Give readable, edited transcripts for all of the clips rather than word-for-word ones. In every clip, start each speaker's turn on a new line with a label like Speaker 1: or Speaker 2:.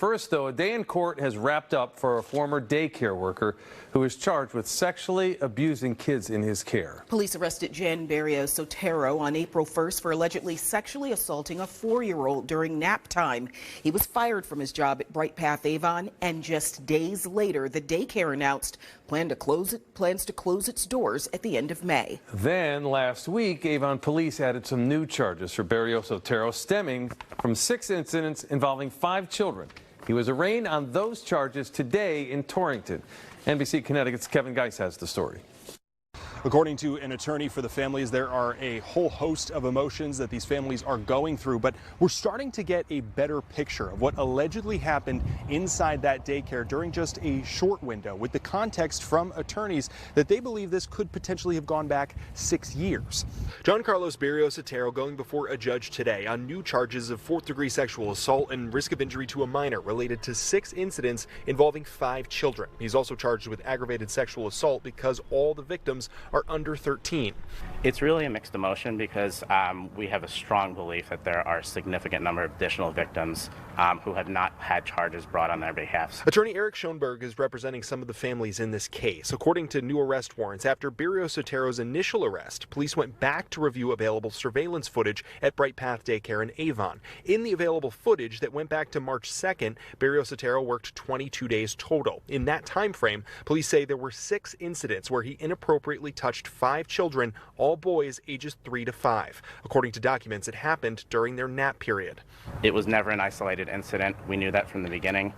Speaker 1: First, though, a day in court has wrapped up for a former daycare worker who is charged with sexually abusing kids in his care.
Speaker 2: Police arrested Jan Barrios Sotero on April 1st for allegedly sexually assaulting a 4-year-old during nap time. He was fired from his job at BrightPath Avon, and just days later, the daycare announced plans to close its doors at the end of May.
Speaker 1: Then last week, Avon police added some new charges for Barrios Sotero stemming from 6 incidents involving 5 children. He was arraigned on those charges today in Torrington. NBC Connecticut's Kevin Geis has the story.
Speaker 3: According to an attorney for the families, there are a whole host of emotions that these families are going through, but we're starting to get a better picture of what allegedly happened inside that daycare during just a short window, with the context from attorneys that they believe this could potentially have gone back 6 years. John Carlos Barrios Sotero going before a judge today on new charges of 4th-degree sexual assault and risk of injury to a minor related to 6 incidents involving 5 children. He's also charged with aggravated sexual assault because all the victims are under 13.
Speaker 4: It's really a mixed emotion because we have a strong belief that there are a significant number of additional victims who have not had charges brought on their behalf.
Speaker 3: Attorney Eric Schoenberg is representing some of the families in this case. According to new arrest warrants, after Barrios Sotero's initial arrest, police went back to review available surveillance footage at BrightPath Daycare in Avon. In the available footage that went back to March 2nd, Barrios Sotero worked 22 days total. In that time frame, police say there were 6 incidents where he inappropriately touched 5 children, all boys ages 3 to 5. According to documents, it happened during their nap period.
Speaker 4: It was never an isolated incident. We knew that from the beginning.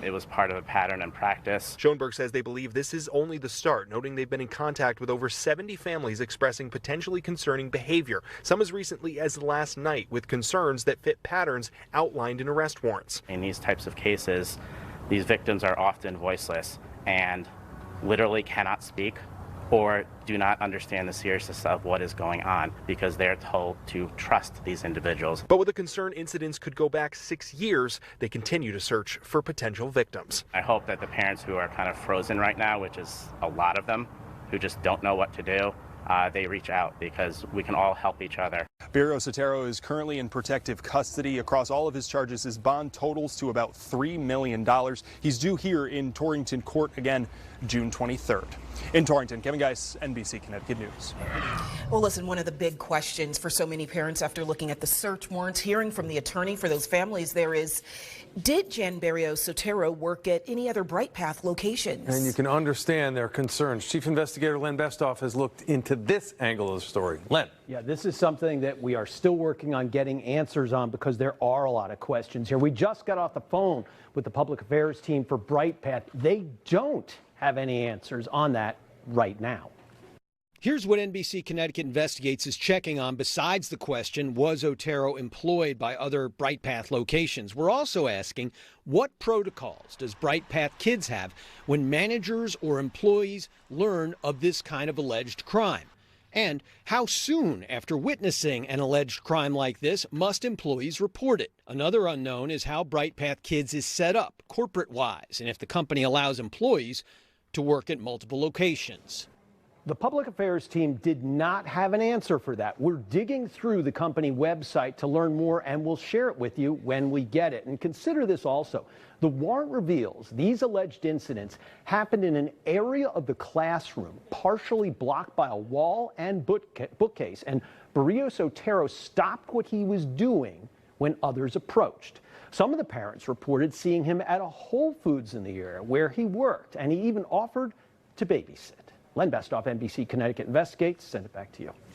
Speaker 4: It was part of a pattern and practice.
Speaker 3: Schoenberg says they believe this is only the start, noting they've been in contact with over 70 families expressing potentially concerning behavior, some as recently as last night, with concerns that fit patterns outlined in arrest warrants.
Speaker 4: In these types of cases, these victims are often voiceless and literally cannot speak or do not understand the seriousness of what is going on because they're told to trust these individuals.
Speaker 3: But with the concern incidents could go back 6 years, they continue to search for potential victims.
Speaker 4: I hope that the parents who are kind of frozen right now, which is a lot of them, who just don't know what to do, they reach out because we can all help each other.
Speaker 3: Barrios Sotero is currently in protective custody. Across all of his charges, his bond totals to about $3 million. He's due here in Torrington Court again June 23rd. In Torrington, Kevin Geis, NBC Connecticut News.
Speaker 2: Well, listen, one of the big questions for so many parents after looking at the search warrants, hearing from the attorney for those families there is, did Jan Barrios Sotero work at any other BrightPath locations?
Speaker 1: And you can understand their concerns. Chief Investigator Len Bestoff has looked into this angle of the story. Len.
Speaker 5: Yeah, this is something that we are still working on getting answers on because there are a lot of questions here. We just got off the phone with the public affairs team for BrightPath. They don't have any answers on that right now.
Speaker 6: Here's what NBC Connecticut Investigates is checking on besides the question, was Otero employed by other BrightPath locations? We're also asking, what protocols does BrightPath Kids have when managers or employees learn of this kind of alleged crime? And how soon after witnessing an alleged crime like this must employees report it? Another unknown is how BrightPath Kids is set up corporate-wise and if the company allows employees to work at multiple locations.
Speaker 5: The public affairs team did not have an answer for that. We're digging through the company website to learn more, and we'll share it with you when we get it. And consider this also. The warrant reveals these alleged incidents happened in an area of the classroom, partially blocked by a wall and bookcase. And Barrios Sotero stopped what he was doing when others approached. Some of the parents reported seeing him at a Whole Foods in the area where he worked, and he even offered to babysit. Len Bestoff, NBC Connecticut Investigates. Send it back to you.